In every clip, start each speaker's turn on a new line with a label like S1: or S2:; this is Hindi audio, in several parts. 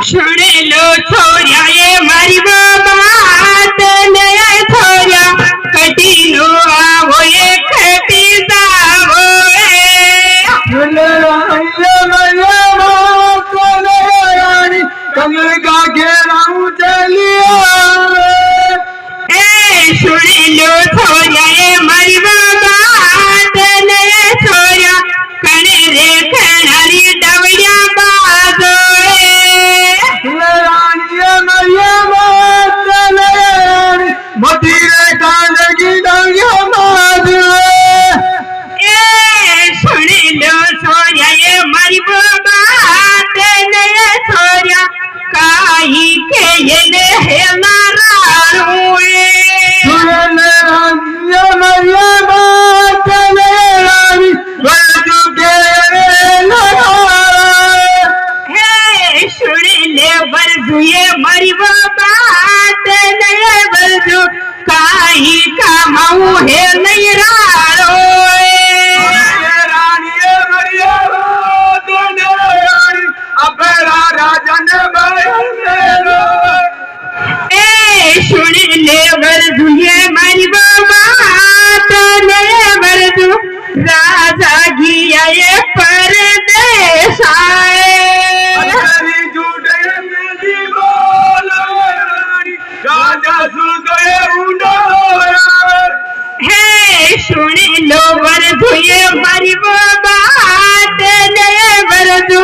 S1: सुन लो छोरिया ये मारी बात नया छोरिया कटी लो आवो ये खटी जावो
S2: सुन ये मारी बात नया कमर का घेराऊ चलिया
S1: सुन लो छोरिया ये मारी बात नया छोरिया कने रे खणारी डवरिया बाजो
S2: मतीरे कांदगी डांगिया माद
S1: सुन लो छोरिया ये मारी बात नया छोरिया काई के ये है नाराणू
S2: सुन ये मरिया बात नयानी वर्जू के
S1: सुन ले वर्जू ये मारी बात नया वर्जू काई का माऊ है नहीं राणो सुन ले वर्जू ये मारी बात नया वर्जू राजा गिया ये परदेश आए सुन लो वर्जू ये मारी बात नया वर्जू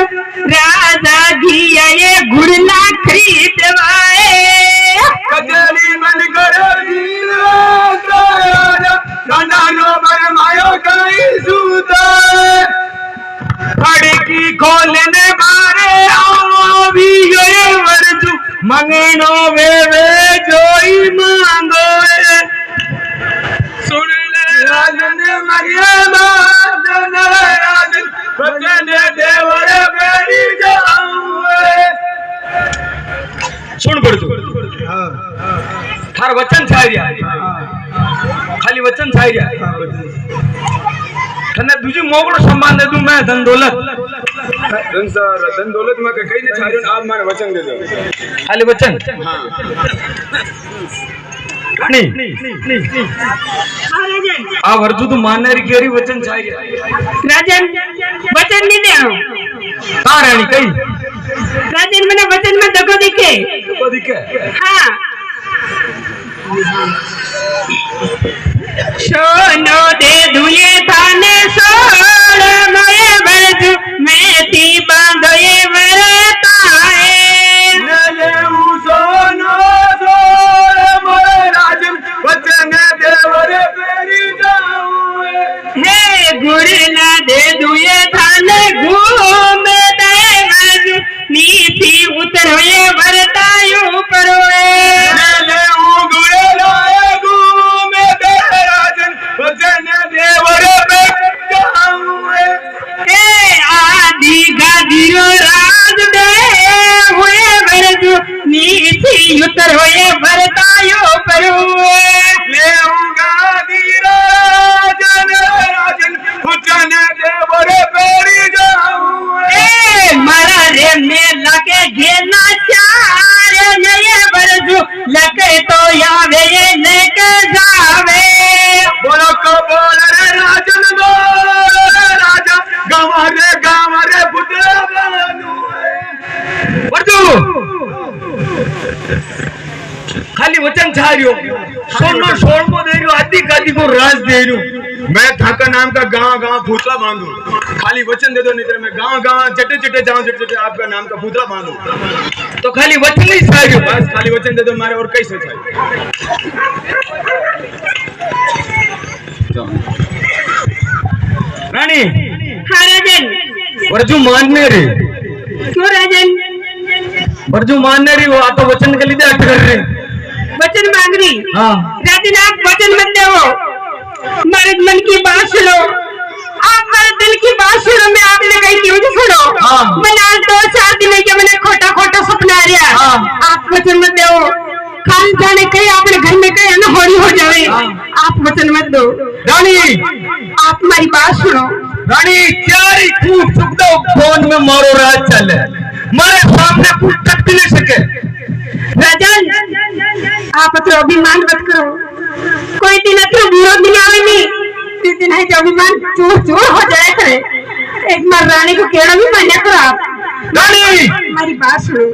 S1: राजा गिया ये गुड़ला खरीदवाए
S2: कचरी मन करो मायो कहीं सूता खड़की खोलने मारे आओ भी ये वर्जू मंगनो वे जोई मांगो सुन ले राजन मरिया राजन बचन देवरे मेरी जाऊं सुन वर्जू थार वचन छाया खाली वचन छाया तने दूजी मोगड़ो सम्मान दे दूं मैं धन दौलत में कहीं नहीं छाया आप मारे वचन दे दो खाली वचन हां रानी आ वर्जू तो मानने री केरी वचन छाया
S1: राजन वचन नहीं दे
S2: का रानी कई
S1: राजन मैंने वचन में दगो दिखे हाँ सोनो दे दुए थाने सोड़ मोए वर्जू मैं ती बांधो ये वरताए
S2: ले सोनो सोड़ मोए राजन वचन देवरे पेरी जाऊं
S1: हे गुड़ना दे दुए थाने घूम दे वर्जू नीति उतर ये वरतायो परोए राज दे हुए वर्जू नीति उतर हुए वरतायो परुए
S2: लेऊंगा राजन राजन उचन देवरे पेरी जाऊं
S1: मारा रे मेला के घेना चार नए वर्जू लगे तो यावे लेके जावे
S2: बोलो को बोल रे राजन बोल राजा गवारे बुद्धे बानू वर्जू खाली वचन छाड़ियो सोनो सोड़मो दे रही आदि कादी को राज दे रही मैं थाका नाम का गांव भूतला बांधू खाली वचन दे दो नहीं तो मैं गांव चटे जाऊं चटे आपका नाम का भूतला बांधू तो खाली वचन नहीं छाड़ियो बस खाली वचन दे दो मारे और कैसे छाड़ियो रानी
S1: हाँ राजन
S2: वर्जू मानने रे
S1: क्यों राजन
S2: वर्जू मानने री वो आप वचन के लिए अट कर रहे
S1: वचन मांग रही
S2: हाँ
S1: राजन आप वचन मत दो मेरे मन की बात सुनो आप मेरे दिल की बात सुनो मैं आपने कही क्यों नहीं सुनो मैंने आज 2-4 दिन के मैंने खोटा सपना आ रहा आप वचन मत दो खाली जाने कहीं अपने घर में कहीं अनहोनी हो जाए। आप वचन मत दो
S2: रानी।
S1: आप हमारी बात सुनो।
S2: रानी चारी खूब सुख दो फोन में मारो राज चले मारे सामने कुछ तक भी नहीं सके।
S1: राजन आप तो अभिमान मत करो, कोई दिन तो विरोध नहीं आवे नहीं, जिस दिन है जो अभिमान चूर चूर हो जाए करे। एक बार रानी को केड़ा भी मान्या करो आप।
S2: रानी
S1: हमारी बात सुनो।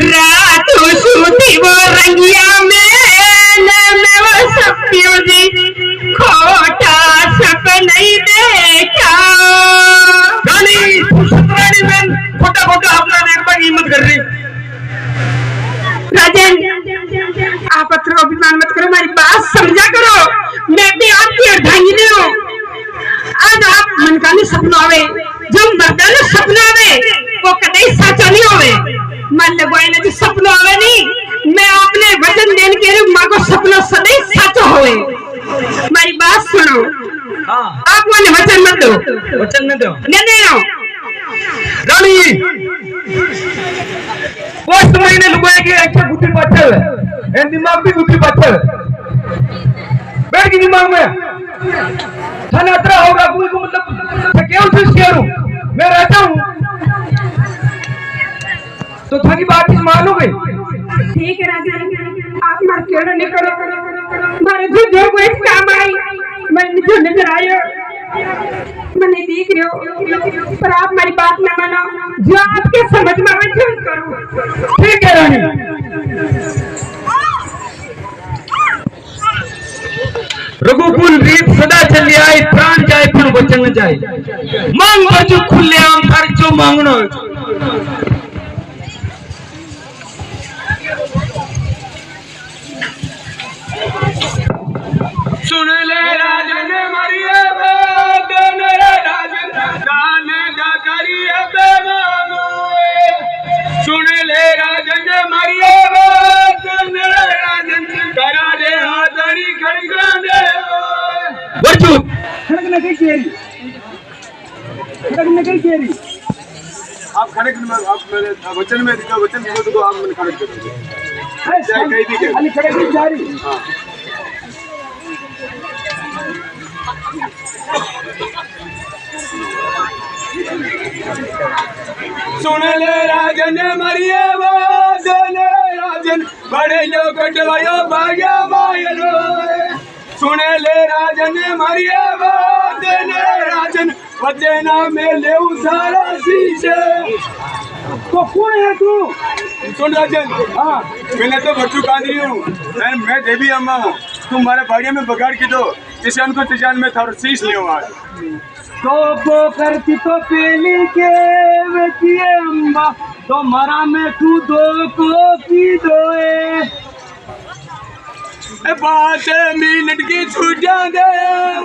S1: रात सूती वो रंगिया में वो सपियों जी खोटा सपन नहीं देखा।
S2: रानी रानी बहन खोटा खोटा अपना देखने की हिम्मत कर रही।
S1: राजन आप अत्र अभिमान मत करो, हमारी बात समझा करो। मैं भी आपकी अर्धांगिनी हूँ। आज आप मन का नहीं सपना आवे, जो मर्दाना सपना आवे वो कदई साचा नहीं होवे। मन लगवाए ना जो सपना आवे नहीं, मैं अपने वचन देने के लिए माँ को सपना सदैव साचा होवे। हमारी बात सुनो।
S2: हाँ
S1: आप मुझे वचन मत दो।
S2: वचन में दो
S1: नहीं दे रहा हूँ।
S2: रानी पोस्ट महीने लुगाए के अच्छा बुद्धि पत्थर है, दिमाग भी बुद्धि पत्थर बैठ के दिमाग में थाना अतरा होगा कोई को मतलब केवल से शेर हूँ मैं रहता हूँ तो थाकी बात इस मान हो गई।
S1: ठीक है राजन आप मार केड़ा नहीं करो, मारे जो कोई काम आई मैंने जो नजर आयो मैंने देख रहे हो, पर आप हमारी बात न मानो, जो आपके समझ में आवे जो करो।
S2: ठीक है रानी। रघुकुल रीत सदा चली आई, प्राण जाए फिर वचन न जाए। मांग बाजू खुले आम थार जो मांगनो। सुन ले राजन मरिए बात मेरा राजन गाने गा करिए बेमानो। सुन ले राजन मरिए बात मेरा राजन करा दे हाथरी खड़का दे। वर्जू खड़क न गई केरी, खड़क न गई केरी। आप खड़क में आप मेरे वचन में दिखा वचन को आप मन खड़क करोगे। चाहे कहीं भी के खाली खड़क नहीं जा रही। हां सुन ले राजन मरिए वादन राजन बड़े जो कटवायो भाग्या मायरो। सुन ले राजन मरिए वादन राजन वचना में ले सारा शीशे। तो कौन है तू? सुन राजन हाँ मैंने तो बच्चू कांदरी हूँ, मैं देवी अम्मा हूँ। तुम हमारे भाग्य में बगाड़ की दो किसान को तिजान में थारो शीश ले आज। तो वो करती तो पेली के बेटिए अम्बा तो मरा में तू दो को की दोए। बात मिनट की छुटा दे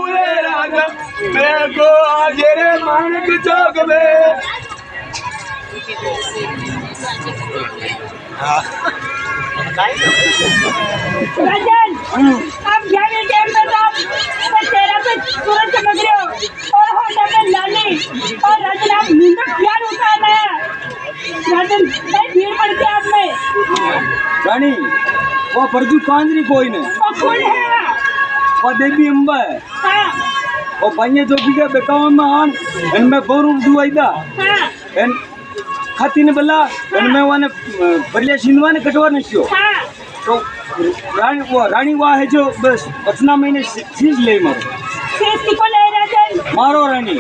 S2: उरे राजा मैं को आज रे मानक चौक में।
S1: राजन अब जाने टाइम पे तो तेरा पे सूरज चमक रहे हो और होठों पे लाली और राजन आप नींद प्यार उतारना है। राजन नहीं भीड़ पड़ती आप में।
S2: रानी वो परजू कांजरी कोई नहीं।
S1: वो कौन है?
S2: वो देवी अम्बा है।
S1: हाँ
S2: वो भाइये जो भी के बेकाव में आन इनमें बोरू दुआईदा
S1: हाँ
S2: इन खाती ने बल्ला इनमें वाने बलिया सिंधवा ने कटवा ने शियो।
S1: हाँ
S2: तो रानी वाह है जो बस 15 महीने चीज ले मारो।
S1: किसी को ले राजन
S2: मारो रानी।